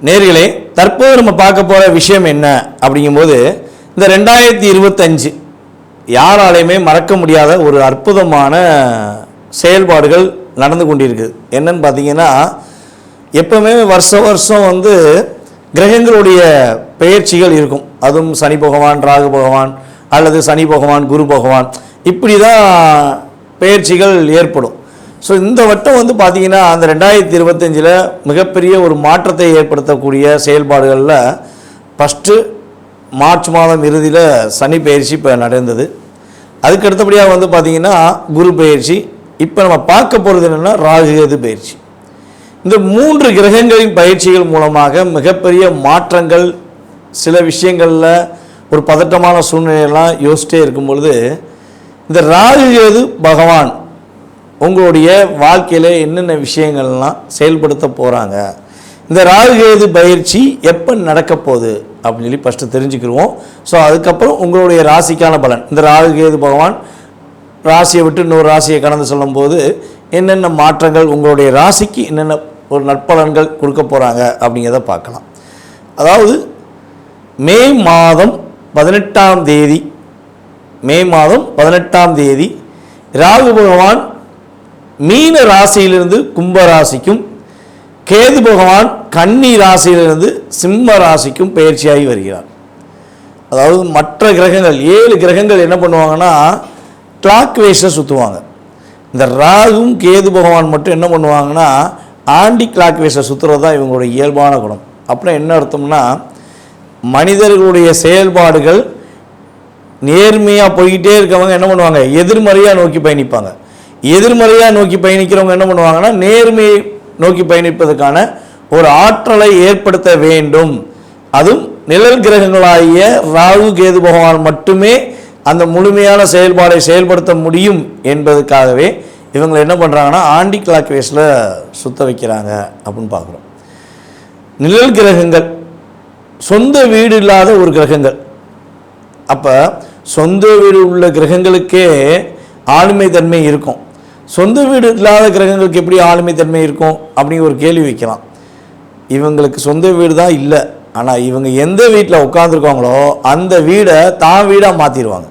நேர்களே, தற்போது நம்ம பார்க்க போகிற விஷயம் என்ன அப்படிங்கும்போது, இந்த 2025 யாராலையுமே மறக்க முடியாத ஒரு அற்புதமான செயல்பாடுகள் நடந்து கொண்டிருக்குது. என்னன்னு பார்த்தீங்கன்னா, எப்பவுமே வருஷம் கிரகங்களுடைய பெயர்ச்சிகள் இருக்கும். அதுவும் சனி பகவான், ராகு பகவான், அல்லது சனி பகவான், குரு பகவான், இப்படி தான் பெயர்ச்சிகள் ஏற்படும். ஸோ இந்த வட்டம் பார்த்தீங்கன்னா, அந்த 2025 மிகப்பெரிய ஒரு மாற்றத்தை ஏற்படுத்தக்கூடிய செயல்பாடுகளில் ஃபஸ்ட்டு மார்ச் மாதம் இறுதியில் சனி பயிற்சி இப்போ நடந்தது. அதுக்கு அடுத்தபடியாக பார்த்தீங்கன்னா குரு பயிற்சி. இப்போ நம்ம பார்க்க போகிறது என்னென்னா ராகு கேது பயிற்சி. இந்த 3 கிரகங்களின் பயிற்சிகள் மூலமாக மிகப்பெரிய மாற்றங்கள், சில விஷயங்களில் ஒரு பதட்டமான சூழ்நிலையெல்லாம் யோசிச்சிட்டே இருக்கும் பொழுது, இந்த ராகு கேது பகவான் உங்களுடைய வாழ்க்கையில் என்னென்ன விஷயங்கள்லாம் செயல்படுத்த போகிறாங்க, இந்த ராகு கேது பயிற்சி எப்போ நடக்க போகுது அப்படின்னு சொல்லி ஃபஸ்ட்டு தெரிஞ்சுக்கிடுவோம். ஸோ அதுக்கப்புறம் உங்களுடைய ராசிக்கான பலன், இந்த ராகு கேது பகவான் ராசியை விட்டு இன்னொரு ராசியை கடந்து சொல்லும்போது என்னென்ன மாற்றங்கள், உங்களுடைய ராசிக்கு என்னென்ன ஒரு நற்பலன்கள் கொடுக்க போகிறாங்க அப்படிங்கிறத பார்க்கலாம். அதாவது மே மாதம் 18ஆம் தேதி ராகு பகவான் மீன ராசியிலிருந்து கும்ப ராசிக்கும், கேது பகவான் கன்னி ராசியிலிருந்து சிம்ம ராசிக்கும் பயிற்சியாகி வருகிறார். அதாவது மற்ற கிரகங்கள் 7 கிரகங்கள் என்ன பண்ணுவாங்கன்னா கிளாக் வைஸில் சுற்றுவாங்க. இந்த ராகும் கேது பகவான் மட்டும் என்ன பண்ணுவாங்கன்னா ஆண்டி கிளாக் வைஸில் சுற்றுறது தான் இவங்களுடைய இயல்பான குணம். அப்புறம் என்ன அர்த்தம்னா, மனிதர்களுடைய செயல்பாடுகள் நேர்மையாக போய்கிட்டே இருக்கவங்க என்ன பண்ணுவாங்க, எதிர்மறையாக நோக்கி பயணிப்பாங்க. எதிர்மறையாக நோக்கி பயணிக்கிறவங்க என்ன பண்ணுவாங்கன்னா நேர்மையை நோக்கி பயணிப்பதற்கான ஒரு ஆற்றலை ஏற்படுத்த வேண்டும். அதுவும் நிழல் கிரகங்களாகிய ராகு கேது பகவான் மட்டுமே அந்த முழுமையான செயல்பாடை செயல்படுத்த முடியும் என்பதற்காகவே இவங்க என்ன பண்ணுறாங்கன்னா ஆண்டி கிளாக் வேஸில் சுத்த வைக்கிறாங்க அப்படின்னு பார்க்குறோம். நிழல் கிரகங்கள் சொந்த வீடு இல்லாத ஒரு கிரகங்கள். அப்போ சொந்த வீடு உள்ள கிரகங்களுக்கே ஆளுமை தன்மை இருக்கும். சொந்த வீடு இல்லாத கிரகங்களுக்கு எப்படி ஆளுமை தன்மை இருக்கும் அப்படிங்கிற ஒரு கேள்வி வைக்கலாம். இவங்களுக்கு சொந்த வீடு தான் இல்லை, ஆனால் இவங்க எந்த வீட்டில் உட்காந்துருக்காங்களோ அந்த வீடை தான் வீடாக மாற்றிடுவாங்க.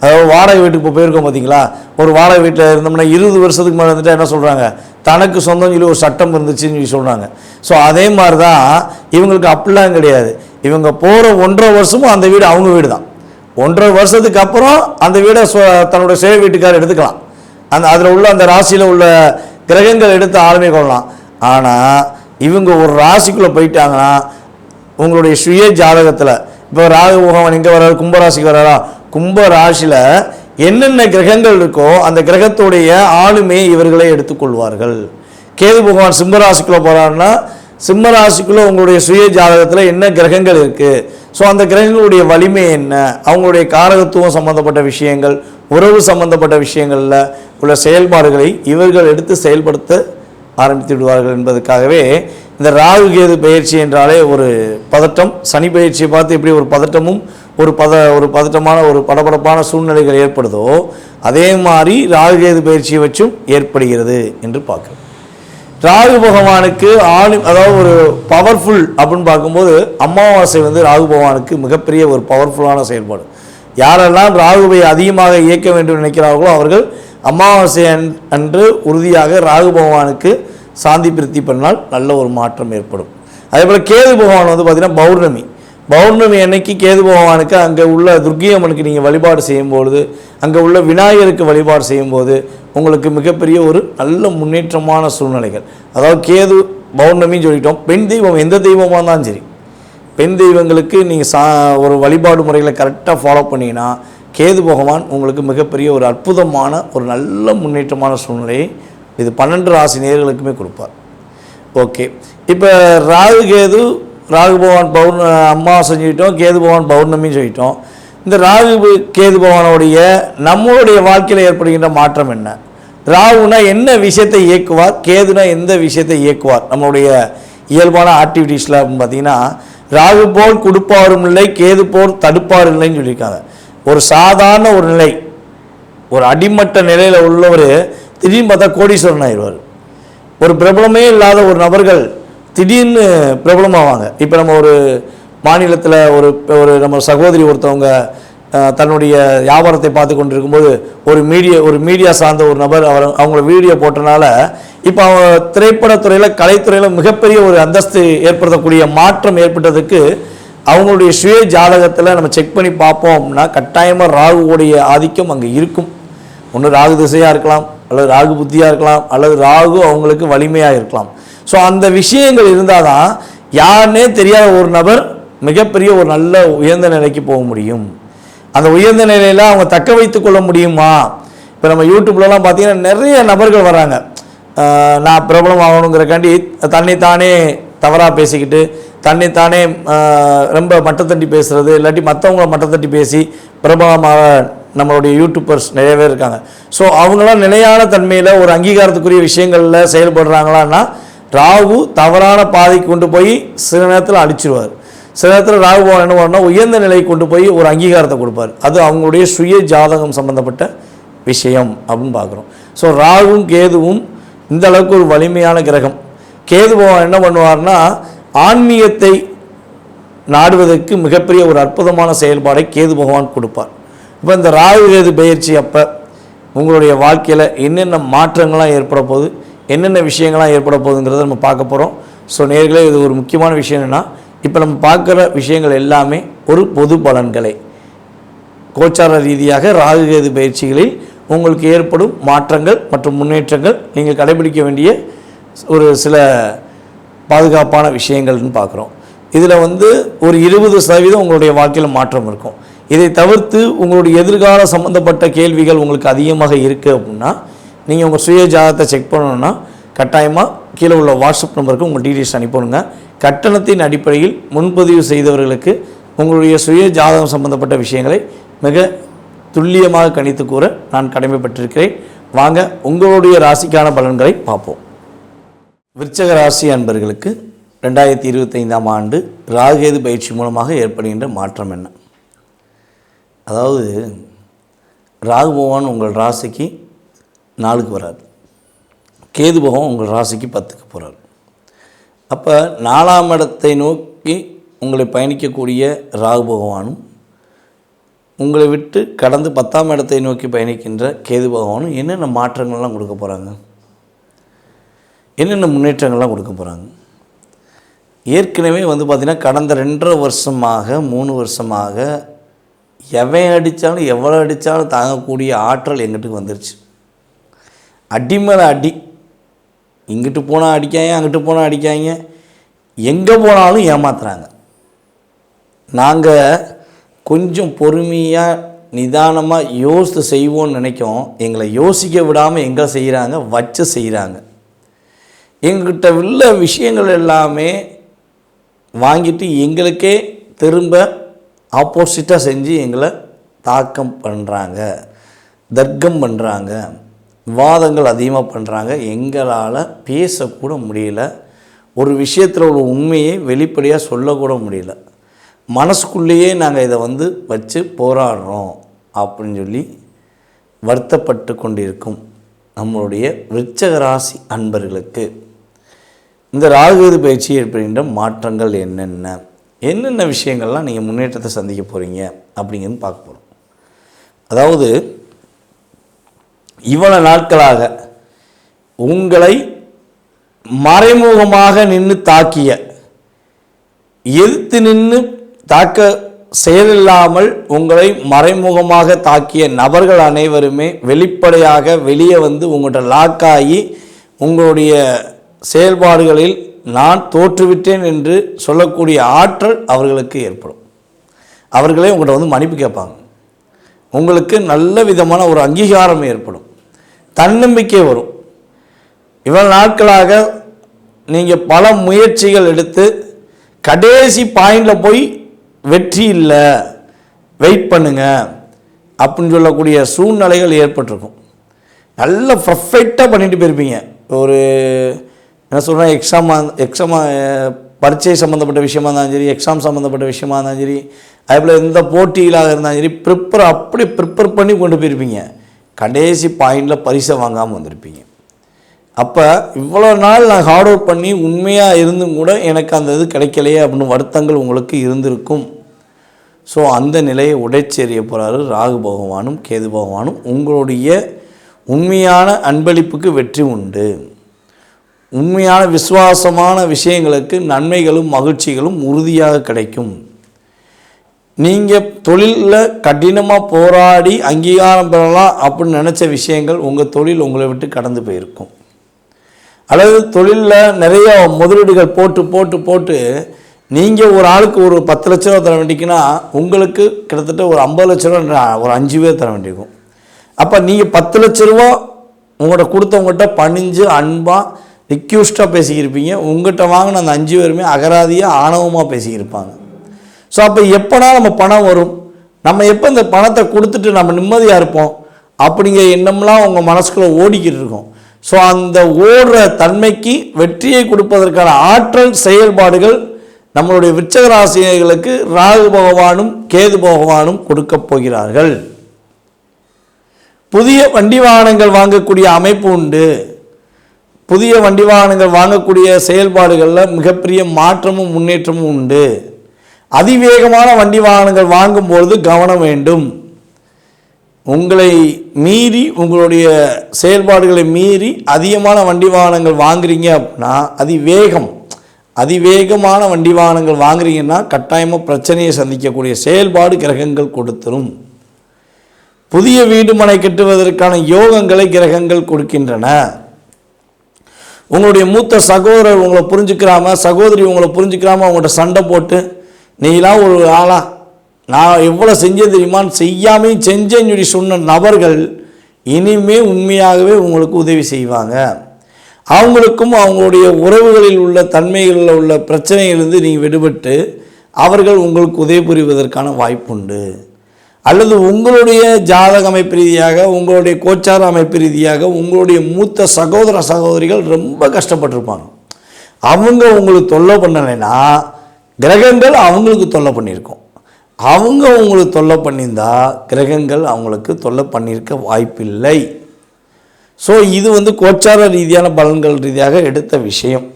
அதாவது வாடகை வீட்டுக்கு இப்போ போயிருக்கோம் பார்த்தீங்களா, ஒரு வாடகை வீட்டில் இருந்தோம்னா 20 வருஷத்துக்கு மேலே வந்துட்டு என்ன சொல்கிறாங்க, தனக்கு சொந்தம் சொல்லி ஒரு சட்டம் இருந்துச்சுன்னு சொல்லி சொல்கிறாங்க. ஸோ அதே மாதிரி தான் இவங்களுக்கு அப்படிலாம் கிடையாது. இவங்க போகிற 1.5 வருஷமும் அந்த வீடு அவங்க வீடு தான். 1.5 வருஷத்துக்கு அப்புறம் அந்த வீடை தன்னுடைய சேவை வீட்டுக்காரர் எடுத்துக்கலாம். அதில் உள்ள அந்த ராசியில் உள்ள கிரகங்கள் எடுத்து ஆளுமை கொள்ளலாம். ஆனால் இவங்க ஒரு ராசிக்குள்ளே போயிட்டாங்கன்னா உங்களுடைய சுய ஜாதகத்தில் இப்போ ராகு பகவான் எங்கே வர்றாரு, கும்பராசிக்கு வர்றாரா, கும்ப ராசியில் என்னென்ன கிரகங்கள் இருக்கோ அந்த கிரகத்துடைய ஆளுமையை இவர்களே எடுத்துக்கொள்வார்கள். கேது பகவான் சிம்மராசிக்குள்ளே போகிறாருன்னா சிம்மராசிக்குள்ளே உங்களுடைய சுய ஜாதகத்தில் என்ன கிரகங்கள் இருக்குது, ஸோ அந்த கிரகங்களுடைய வலிமை என்ன, அவங்களுடைய காரகத்துவம் சம்மந்தப்பட்ட விஷயங்கள், உறவு சம்பந்தப்பட்ட விஷயங்களில் உள்ள செயல்பாடுகளை இவர்கள் எடுத்து செயல்படுத்த ஆரம்பித்து விடுவார்கள் என்பதற்காகவே இந்த ராகு கேது பயிற்சி என்றாலே ஒரு பதட்டம். சனி பயிற்சியை பார்த்து எப்படி ஒரு பதட்டமும் ஒரு பதட்டமான ஒரு படபடப்பான சூழ்நிலைகள் ஏற்படுதோ அதே மாதிரி ராகு கேது பயிற்சியை வச்சும் ஏற்படுகிறது என்று பார்க்குறோம். ராகு பகவானுக்கு அதாவது ஒரு பவர்ஃபுல் அப்படின்னு பார்க்கும்போது அமாவாசை ராகு பகவானுக்கு மிகப்பெரிய ஒரு பவர்ஃபுல்லான செயல்பாடு. யாரெல்லாம் ராகுவை அதிகமாக இயக்க வேண்டும் நினைக்கிறார்களோ அவர்கள் அமாவாசை அன்று உறுதியாக ராகு பகவானுக்கு சாந்தி பிரித்தி பண்ணால் நல்ல ஒரு மாற்றம் ஏற்படும். அதே போல் கேது பகவான் பார்த்திங்கன்னா பௌர்ணமி அன்னைக்கு கேது பகவானுக்கு அங்கே உள்ள துர்க்கியம்மனுக்கு நீங்கள் வழிபாடு செய்யும்பொழுது, அங்கே உள்ள விநாயகருக்கு வழிபாடு செய்யும்போது உங்களுக்கு மிகப்பெரிய ஒரு நல்ல முன்னேற்றமான சூழ்நிலைகள். அதாவது கேது பௌர்ணமின்னு சொல்லிட்டோம். பெண் தெய்வம் எந்த தெய்வமாக இருந்தாலும் சரி, பெண் தெய்வங்களுக்கு நீங்கள் ஒரு வழிபாடு முறைகளை கரெக்டாக ஃபாலோ பண்ணிங்கன்னா கேது பகவான் உங்களுக்கு மிகப்பெரிய ஒரு அற்புதமான ஒரு நல்ல முன்னேற்றமான சூழ்நிலையை இது 12 ராசி நேயர்களுக்குமே கொடுப்பார். ஓகே, இப்போ ராகு பகவான் அமாவாசை சொல்லிட்டோம், கேது பகவான் பௌர்ணமின்னு சொல்லிட்டோம். இந்த ராகு கேது பகவானுடைய நம்மளுடைய வாழ்க்கையில் ஏற்படுகின்ற மாற்றம் என்ன, ராகுனா என்ன விஷயத்தை இயக்குவார், கேதுனா எந்த விஷயத்தை இயக்குவார் நம்மளுடைய இயல்பான ஆக்டிவிட்டீஸில் அப்படின்னு பார்த்தீங்கன்னா, ராகு போல் கொடுப்பாரும் இல்லை, கேது போல் தடுப்பாரும் இல்லைன்னு சொல்லியிருக்காங்க. ஒரு சாதாரண ஒரு நிலை, ஒரு அடிமட்ட நிலையில் உள்ளவர் திடீர்னு பார்த்தா கோடீஸ்வரன் ஆயிடுவார். ஒரு பிரபலமே இல்லாத ஒரு நபர்கள் திடீர்னு பிரபலமாவாங்க. இப்போ நம்ம ஒரு மாநிலத்தில் ஒரு நம்ம சகோதரி ஒருத்தவங்க தன்னுடைய வியாபாரத்தை பார்த்து கொண்டு இருக்கும்போது ஒரு மீடியா சார்ந்த ஒரு நபர் அவங்கள வீடியோ போட்டனால இப்போ அவங்க திரைப்படத்துறையில் கலைத்துறையில் மிகப்பெரிய ஒரு அந்தஸ்து ஏற்படுத்தக்கூடிய மாற்றம் ஏற்பட்டதுக்கு அவங்களுடைய சுய ஜாதகத்தில் நம்ம செக் பண்ணி பார்ப்போம் அப்படின்னா கட்டாயமாக ராகுவோடைய ஆதிக்கம் அங்கே இருக்கும். ஒன்று ராகு திசையாக இருக்கலாம், அல்லது ராகு புத்தியாக இருக்கலாம், அல்லது ராகு அவங்களுக்கு வலிமையாக இருக்கலாம். ஸோ அந்த விஷயங்கள் இருந்தால் தான் யாருன்னே தெரியாத ஒரு நபர் மிகப்பெரிய ஒரு நல்ல உயர்ந்த நிலைக்கு போக முடியும். அந்த உயர்ந்த நிலையில் அவங்க தக்க வைத்து கொள்ள முடியுமா? இப்போ நம்ம யூடியூப்லலாம் பார்த்தீங்கன்னா நிறைய நபர்கள் வராங்க, நான் பிரபலம் ஆகணுங்கிறக்காண்டி தன்னைத்தானே தவறாக பேசிக்கிட்டு தன்னைத்தானே ரொம்ப மட்டத்தட்டி பேசுகிறது, இல்லாட்டி மற்றவங்கள மட்டத்தட்டி பேசி பிரபலமாக நம்மளுடைய யூடியூபர்ஸ் நிறைய பேர் இருக்காங்க. ஸோ அவங்களாம் நிலையான தன்மையில் ஒரு அங்கீகாரத்துக்குரிய விஷயங்களில் செயல்படுறாங்களான்னா ராகு தவறான பாதைக்கு கொண்டு போய் சில நேரத்தில் அழிச்சிருவார். சில நேரத்தில் ராகு பகவான் என்ன பண்ணா உயர்ந்த நிலைக்கு கொண்டு போய் ஒரு அங்கீகாரத்தை கொடுப்பார். அது அவங்களுடைய சுய ஜாதகம் சம்பந்தப்பட்ட விஷயம் அப்படின்னு பார்க்குறோம். ஸோ ராகுவும் கேதுவும் இந்த அளவுக்கு ஒரு வலிமையான கிரகம். கேது பகவான் என்ன பண்ணுவார்னா ஆன்மீகத்தை நாடுவதற்கு மிகப்பெரிய ஒரு அற்புதமான செயல்பாடை கேது பகவான் கொடுப்பார். இப்போ இந்த ராகு கேது பயிற்சி அப்போ உங்களுடைய வாழ்க்கையில் என்னென்ன மாற்றங்கள்லாம் ஏற்பட போகுது, என்னென்ன விஷயங்கள்லாம் ஏற்பட போகுதுங்கிறத நம்ம பார்க்க போகிறோம். ஸோ நேர்களே, இது ஒரு முக்கியமான விஷயம் என்னென்னா, இப்போ நம்ம பார்க்குற விஷயங்கள் எல்லாமே ஒரு பொது பலன்களை கோச்சார ரீதியாக ராகு கேது பயிற்சிகளில் உங்களுக்கு ஏற்படும் மாற்றங்கள் மற்றும் முன்னேற்றங்கள் நீங்கள் கடைபிடிக்க வேண்டிய ஒரு சில பாதுகாப்பான விஷயங்கள்னு பார்க்குறோம். இதில் ஒரு 20% உங்களுடைய வாழ்க்கையில் மாற்றம் இருக்கும். இதை தவிர்த்து உங்களுடைய எதிர்கால சம்மந்தப்பட்ட கேள்விகள் உங்களுக்கு அதிகமாக இருக்குது அப்படின்னா நீங்கள் உங்கள் சுய ஜாதகத்தை செக் பண்ணணுன்னா கட்டாயமாக கீழே உள்ள வாட்ஸ்அப் நம்பருக்கு உங்கள் டீட்டெயில்ஸ் அனுப்பணுங்க. கட்டணத்தின் அடிப்படையில் முன்பதிவு செய்தவர்களுக்கு உங்களுடைய சுய ஜாதகம் சம்பந்தப்பட்ட விஷயங்களை மிக துல்லியமாக கணித்து கூற நான் கடமைப்பட்டிருக்கிறேன். வாங்க உங்களுடைய ராசிக்கான பலன்களை பார்ப்போம். விருச்சக ராசி அன்பர்களுக்கு 2025ஆம் ஆண்டு ராகுகேது பயிற்சி மூலமாக ஏற்படுகின்ற மாற்றம் என்ன? அதாவது ராகு பகவான் உங்கள் ராசிக்கு 4க்கு வராது, கேது பகவான் உங்கள் ராசிக்கு 10க்கு போகிறார். அப்போ 4ஆம் இடத்தை நோக்கி உங்களை பயணிக்கக்கூடிய ராகு பகவானும் உங்களை விட்டு கடந்து 10ஆம் இடத்தை நோக்கி பயணிக்கின்ற கேது பகவானும் என்னென்ன மாற்றங்கள்லாம் கொடுக்க போகிறாங்க, என்னென்ன முன்னேற்றங்கள்லாம் கொடுக்க போகிறாங்க? ஏற்கனவே பார்த்திங்கன்னா கடந்த 2.5 வருஷமாக 3 வருஷமாக எவன் அடித்தாலும் எவ்வளோ அடித்தாலும் தாங்கக்கூடிய ஆற்றல் எங்கிட்டுக்கு வந்துருச்சு. அடி மேலே அடி, இங்கிட்டு போனால் அடிக்காங்க, அங்கிட்டு போனால் அடிக்காங்க, எங்கே போனாலும் ஏமாத்துறாங்க. நாங்கள் கொஞ்சம் பொறுமையாக நிதானமாக யோசித்து செய்வோன்னு நினைக்கும், எங்களை யோசிக்க விடாமல் எங்கே செய்கிறாங்க, வச்சு செய்கிறாங்க. எங்கள்கிட்ட உள்ள விஷயங்கள் எல்லாமே வாங்கிட்டு எங்களுக்கே திரும்ப ஆப்போசிட்டாக செஞ்சு எங்களை தாக்கம் பண்ணுறாங்க, தர்க்கம் பண்ணுறாங்க, வாதங்கள் அதிகமாக பண்ணுறாங்க. எங்களால் பேசக்கூட முடியல, ஒரு விஷயத்தில் ஒரு உண்மையை வெளிப்படையாக சொல்லக்கூட முடியல. மனசுக்குள்ளேயே நாங்கள் இதை வச்சு போராடுறோம் அப்படின்னு சொல்லி வருத்தப்பட்டு கொண்டிருக்கும் நம்மளுடைய விருச்சக ராசி அன்பர்களுக்கு இந்த ராகுகேது பயிற்சி ஏற்படுகின்ற மாற்றங்கள் என்னென்ன விஷயங்கள்லாம் நீங்கள் முன்னேற்றத்தை சந்திக்க போகிறீங்க அப்படிங்கிறது பார்க்க போகிறோம். அதாவது இவ்வளவு நாட்களாக உங்களை மறைமுகமாக நின்று தாக்கிய, எதிர்த்து நின்று தாக்க செயலில்லாமல் உங்களை மறைமுகமாக தாக்கிய நபர்கள் அனைவருமே வெளிப்படையாக வெளியே உங்கள்கிட்ட லாக்காகி உங்களுடைய செயல்பாடுகளில் நான் தோற்றுவிட்டேன் என்று சொல்லக்கூடிய ஆற்றல் அவர்களுக்கு ஏற்படும். அவர்களே உங்கள்கிட்ட மன்னிப்பு கேட்பாங்க. உங்களுக்கு நல்ல விதமான ஒரு அங்கீகாரம் ஏற்படும், தன்னம்பிக்கை வரும். இவ்வளவு நாட்களாக நீங்கள் பல முயற்சிகள் எடுத்து கடைசி பாயிண்டில் போய் வெற்றி இல்லை, வெயிட் பண்ணுங்க அப்படின்னு சொல்லக்கூடிய சூழ்நிலைகள் ஏற்பட்டிருக்கும். நல்ல பர்ஃபெக்டாக பண்ணிட்டு போயிருப்பீங்க. ஒரு என்ன சொல்கிறேன், எக்ஸாம் பரீட்சை சம்மந்தப்பட்ட விஷயமா இருந்தாலும் சரி, எக்ஸாம் சம்மந்தப்பட்ட விஷயமா இருந்தாலும் சரி, அதேபோல் எந்த போட்டிகளாக இருந்தாலும் சரி, ப்ரிப்பேர் பண்ணி கொண்டு போயிருப்பீங்க. கடைசி பாயிண்டில் பரிசை வாங்காமல் வந்திருப்பீங்க. அப்போ இவ்வளோ நாள் நான் ஹார்ட் ஒர்க் பண்ணி உண்மையாக இருந்தும் கூட எனக்கு அந்த இது கிடைக்கலையே அப்படின்னு வருத்தங்கள் உங்களுக்கு இருந்திருக்கும். ஸோ அந்த நிலையை உடைச்செறிய போகிறாரு ராகு பகவானும் கேது பகவானும். உங்களுடைய உண்மையான அன்பளிப்புக்கு வெற்றி உண்டு. உண்மையான விசுவாசமான விஷயங்களுக்கு நன்மைகளும் மகிழ்ச்சிகளும் உறுதியாக கிடைக்கும். நீங்கள் தொழிலில் கடினமாக போராடி அங்கீகாரம் பெறலாம் அப்படின்னு நினச்ச விஷயங்கள் உங்கள் தொழில் உங்களை விட்டு கடந்து போயிருக்கும். அல்லது தொழிலில் நிறைய முதலீடுகள் போட்டு போட்டு போட்டு நீங்கள் ஒரு ஆளுக்கு ஒரு 10 லட்ச ரூபா தர வேண்டிக்குன்னா உங்களுக்கு கிட்டத்தட்ட ஒரு 50 லட்ச ரூபா ஒரு 5 பேர் தர வேண்டியிருக்கும். அப்போ நீங்கள் 10 லட்ச ரூபா உங்கள்கிட்ட கொடுத்தவங்ககிட்ட பணிஞ்சு அன்பாக ரிக்யூஸ்டாக பேசிக்கிருப்பீங்க. உங்கள்கிட்ட வாங்கின அந்த 5 பேருமே அகராதியாக ஆணவமாக பேசிக்கிருப்பாங்க. ஸோ அப்போ எப்போனா நம்ம பணம் வரும், நம்ம எப்போ இந்த பணத்தை கொடுத்துட்டு நம்ம நிம்மதியாக இருப்போம் அப்படிங்கிற எண்ணம்லாம் உங்கள் மனசுக்குள்ளே ஓடிக்கிட்டு இருக்கும். ஸோ அந்த ஓடுற தன்மைக்கு வெற்றியை கொடுப்பதற்கான ஆற்றல் செயல்பாடுகள் நம்மளுடைய விருச்சிக ராசிகளுக்கு ராகு பகவானும் கேது பகவானும் கொடுக்கப் போகிறார்கள். புதிய வண்டி வாகனங்கள் வாங்கக்கூடிய அமைப்பு உண்டு. புதிய வண்டி வாகனங்கள் வாங்கக்கூடிய செயல்பாடுகளில் மிகப்பெரிய மாற்றமும் முன்னேற்றமும் உண்டு. அதிவேகமான வண்டி வாகனங்கள் வாங்கும்பொழுது கவனம் வேண்டும். உங்களை மீறி உங்களுடைய செயல்பாடுகளை மீறி அதிகமான வண்டி வாகனங்கள் வாங்குறீங்க அப்படின்னா அதிவேகமான வண்டி வாகனங்கள் வாங்குறீங்கன்னா கட்டாயமாக பிரச்சனையை சந்திக்கக்கூடிய செயல்பாடு கிரகங்கள் கொடுத்துரும். புதிய வீடு மனை கட்டுவதற்கான யோகங்களை கிரகங்கள் கொடுக்கின்றன. உங்களுடைய மூத்த சகோதரர் உங்களை புரிஞ்சுக்கிறாம, சகோதரி உங்களை புரிஞ்சுக்கிறாம அவங்கள்ட்ட சண்டை போட்டு நீலாம் ஒரு ஆளா, நான் எவ்வளோ செஞ்சேன் தெரியுமான்னு செய்யாமையும் செஞ்சேன்னு சொல்லி சொன்ன நபர்கள் இனிமே உண்மையாகவே உங்களுக்கு உதவி செய்வாங்க. அவங்களுக்கும் அவங்களுடைய உறவுகளில் உள்ள தன்மைகளில் உள்ள பிரச்சனையிலிருந்து நீங்கள் விடுபட்டு அவர்கள் உங்களுக்கு உதவி புரிவதற்கான வாய்ப்புண்டு. அல்லது உங்களுடைய ஜாதக அமைப்பு ரீதியாக, உங்களுடைய கோச்சார அமைப்பு ரீதியாக உங்களுடைய மூத்த சகோதர சகோதரிகள் ரொம்ப கஷ்டப்பட்டிருப்பாங்க. அவங்க உங்களுக்கு தொல்லை பண்ணலைன்னா கிரகங்கள் அவங்களுக்கு தொல்லை பண்ணியிருக்கோம். அவங்க உங்களுக்கு தொல்லை பண்ணியிருந்தா கிரகங்கள் அவங்களுக்கு தொல்லை பண்ணியிருக்க வாய்ப்பில்லை. ஸோ இது கோச்சார ரீதியான பலன்கள் ரீதியாக எடுத்த விஷயம்.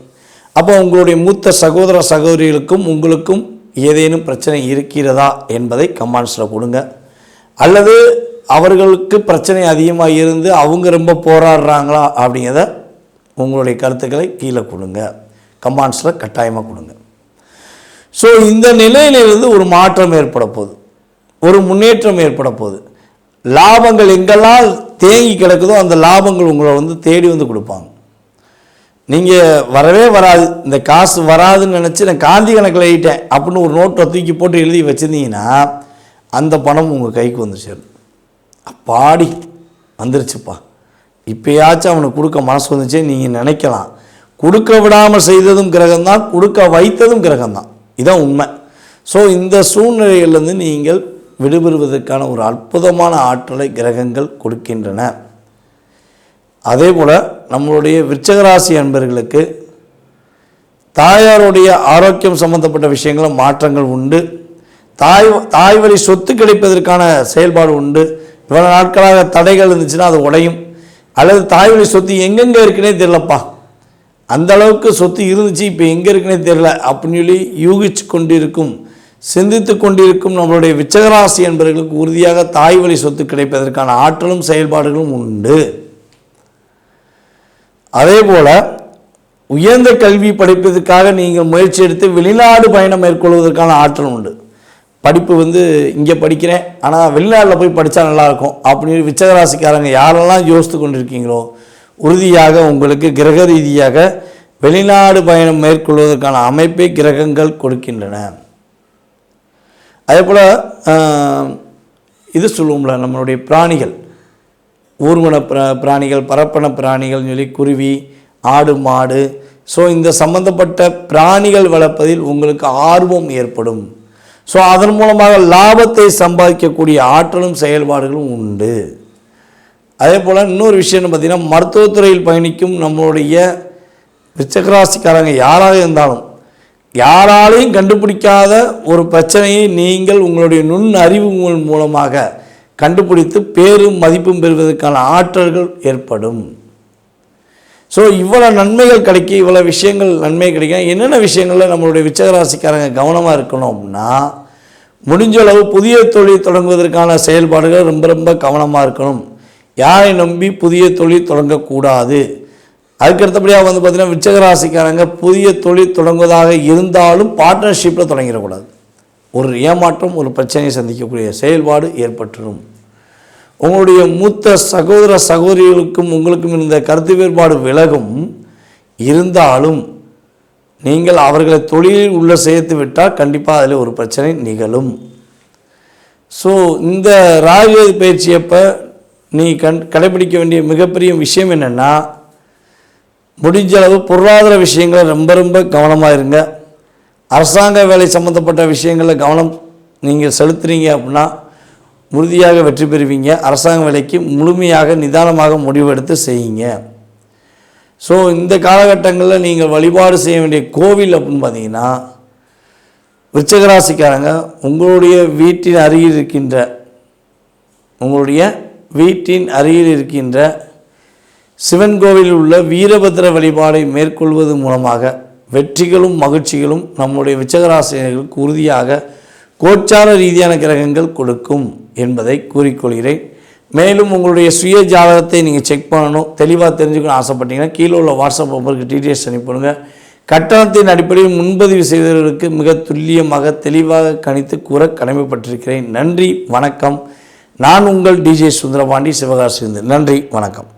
அப்போ உங்களுடைய மூத்த சகோதர சகோதரிகளுக்கும் உங்களுக்கும் ஏதேனும் பிரச்சனை இருக்கிறதா என்பதை கமெண்ட்ஸில் கொடுங்க. அல்லது அவர்களுக்கு பிரச்சனை அதிகமாக இருந்து அவங்க ரொம்ப போராடுறாங்களா அப்படிங்கிறத உங்களுடைய கருத்துக்களை கீழே கொடுங்க, கமெண்ட்ஸில் கட்டாயமாக கொடுங்க. ஸோ இந்த நிலையிலிருந்து ஒரு மாற்றம் ஏற்பட போகுது, ஒரு முன்னேற்றம் ஏற்பட போகுது. லாபங்கள் எங்கெல்லாம் தேங்கி கிடக்குதோ அந்த லாபங்கள் உங்களை தேடி கொடுப்பாங்க. நீங்கள் வரவே வராது, இந்த காசு வராதுன்னு நினச்சி நான் காந்தி கணக்கில் எழுதிட்டேன் அப்படின்னு ஒரு நோட்டை தூக்கி போட்டு எழுதி வச்சுருந்தீங்கன்னா அந்த பணம் உங்கள் கைக்கு சேரும். அப்பாடி வந்துருச்சுப்பா, இப்போயாச்சும் அவனுக்கு கொடுக்க மனசு வந்துச்சே நீங்கள் நினைக்கலாம். கொடுக்க விடாமல் செய்ததும் கிரகம்தான், கொடுக்க வைத்ததும் கிரகம்தான். இதுதான் உண்மை. ஸோ இந்த சூழ்நிலையிலிருந்து நீங்கள் விடுபடுவதற்கான ஒரு அற்புதமான ஆற்றலை கிரகங்கள் கொடுக்கின்றன. அதே போல் நம்மளுடைய விருச்சிக ராசி அன்பர்களுக்கு தாயாருடைய ஆரோக்கியம் சம்பந்தப்பட்ட விஷயங்களும் மாற்றங்கள் உண்டு. தாய் வழி சொத்து கிடைப்பதற்கான செயல்பாடு உண்டு. இவ்வளோ நாட்களாக தடைகள் இருந்துச்சுன்னா அது உடையும். அல்லது தாய் வழி சொத்து எங்கெங்கே இருக்குன்னே தெரியலப்பா, அந்த அளவுக்கு சொத்து இருந்துச்சு இப்போ எங்கே இருக்குன்னே தெரியல அப்படின்னு சொல்லி யூகிச்சு கொண்டிருக்கும், சிந்தித்து கொண்டிருக்கும் நம்மளுடைய விருச்சிக ராசி என்பவர்களுக்கு உறுதியாக தாய் வழி சொத்து கிடைப்பதற்கான ஆற்றலும் செயல்பாடுகளும் உண்டு. அதே போல் உயர்ந்த கல்வி படிப்பதற்காக நீங்கள் முயற்சி எடுத்து வெளிநாடு பயணம் மேற்கொள்வதற்கான ஆற்றல் உண்டு. படிப்பு இங்கே படிக்கிறேன் ஆனால் வெளிநாட்டில் போய் படித்தா நல்லாயிருக்கும் அப்படின்னு விருச்சிக ராசிக்காரங்க யாரெல்லாம் யோசித்து கொண்டிருக்கீங்களோ உறுதியாக உங்களுக்கு கிரக ரீதியாக வெளிநாடு பயணம் மேற்கொள்வதற்கான அமைப்பை கிரகங்கள் கொடுக்கின்றன. அதே போல் இது சொல்லுவோம்ல, நம்மளுடைய பிராணிகள், ஊர்வன பிராணிகள், பரப்பன பிராணிகள் சொல்லி குருவி, ஆடு, மாடு, ஸோ இந்த சம்பந்தப்பட்ட பிராணிகள் வளர்ப்பதில் உங்களுக்கு ஆர்வம் ஏற்படும். ஸோ அதன் மூலமாக லாபத்தை சம்பாதிக்கக்கூடிய ஆற்றலும் செயல்பாடுகளும் உண்டு. அதே போல் இன்னொரு விஷயம்னு பார்த்திங்கன்னா, மருத்துவத்துறையில் பயணிக்கும் நம்மளுடைய விருச்சிக ராசிக்காரங்க யாராக இருந்தாலும் யாராலையும் கண்டுபிடிக்காத ஒரு பிரச்சனையை நீங்கள் உங்களுடைய நுண் அறிவுகள் மூலமாக கண்டுபிடித்து பேரும் மதிப்பும் பெறுவதற்கான ஆற்றல்கள் ஏற்படும். ஸோ இவ்வளோ நன்மைகள் கிடைக்கும், இவ்வளோ விஷயங்கள் நன்மை கிடைக்கும். என்னென்ன விஷயங்களில் நம்மளுடைய விருச்சிகராசிக்காரங்க கவனமாக இருக்கணும் அப்படின்னா, முடிஞ்ச அளவு புதிய தொழில் தொடங்குவதற்கான செயல்பாடுகள் ரொம்ப ரொம்ப கவனமாக இருக்கணும். யாரை நம்பி புதிய தொழில் தொடங்கக்கூடாது. அதுக்கடுத்தபடியாக பார்த்திங்கன்னா விருச்சிகராசிக்காரங்க புதிய தொழில் தொடங்குவதாக இருந்தாலும் பார்ட்னர்ஷிப்பில் தொடங்கிடக்கூடாது. ஒரு ஏமாற்றம், ஒரு பிரச்சனையை சந்திக்கக்கூடிய செயல்பாடு ஏற்பட்டுடும். உங்களுடைய மூத்த சகோதர சகோதரிகளுக்கும் உங்களுக்கும் இருந்த கருத்து வேறுபாடு விலகும். இருந்தாலும் நீங்கள் அவர்களை தொழிலில் உள்ள சேர்த்து விட்டால் கண்டிப்பாக அதில் ஒரு பிரச்சனை நிகழும். ஸோ இந்த ராகு பயிற்சியப்போ நீ கடைபிடிக்க வேண்டிய மிகப்பெரிய விஷயம் என்னென்னா, முடிஞ்ச அளவு பொருளாதார விஷயங்களை ரொம்ப ரொம்ப கவனமாக இருங்க. அரசாங்க வேலை சம்மந்தப்பட்ட விஷயங்களில் கவனம் நீங்கள் செலுத்துறீங்க அப்படின்னா உறுதியாக வெற்றி பெறுவீங்க. அரசாங்க வேலைக்கு முழுமையாக நிதானமாக முடிவெடுத்து செய்யுங்க. ஸோ இந்த காலகட்டங்களில் நீங்கள் வழிபாடு செய்ய வேண்டிய கோவில் அப்படின்னு பார்த்தீங்கன்னா, விருச்சிகராசிக்காரங்க உங்களுடைய வீட்டின் அருகில் இருக்கின்ற சிவன் கோவிலில் உள்ள வீரபத்திர வழிபாடை மேற்கொள்வது மூலமாக வெற்றிகளும் மகிழ்ச்சிகளும் நம்முடைய விருச்சிகராசினர்களுக்கு உறுதியாக கோச்சார ரீதியான கிரகங்கள் கொடுக்கும் என்பதை கூறிக்கொள்கிறேன். மேலும் உங்களுடைய சுய ஜாதகத்தை நீங்கள் செக் பண்ணணும், தெளிவாக தெரிஞ்சுக்கணும் ஆசைப்பட்டீங்கன்னா கீழே உள்ள வாட்ஸ்அப் நம்பருக்கு டீட்டெயில்ஸ் அனுப்பிடுங்க. கட்டணத்தின் அடிப்படையில் முன்பதிவு செய்தவர்களுக்கு மிக துல்லியமாக தெளிவாக கணித்து கூற கடமைப்பட்டிருக்கிறேன். நன்றி, வணக்கம். நான் உங்கள் டிஜே சுந்தரபாண்டி, சிவகாசி. நன்றி, வணக்கம்.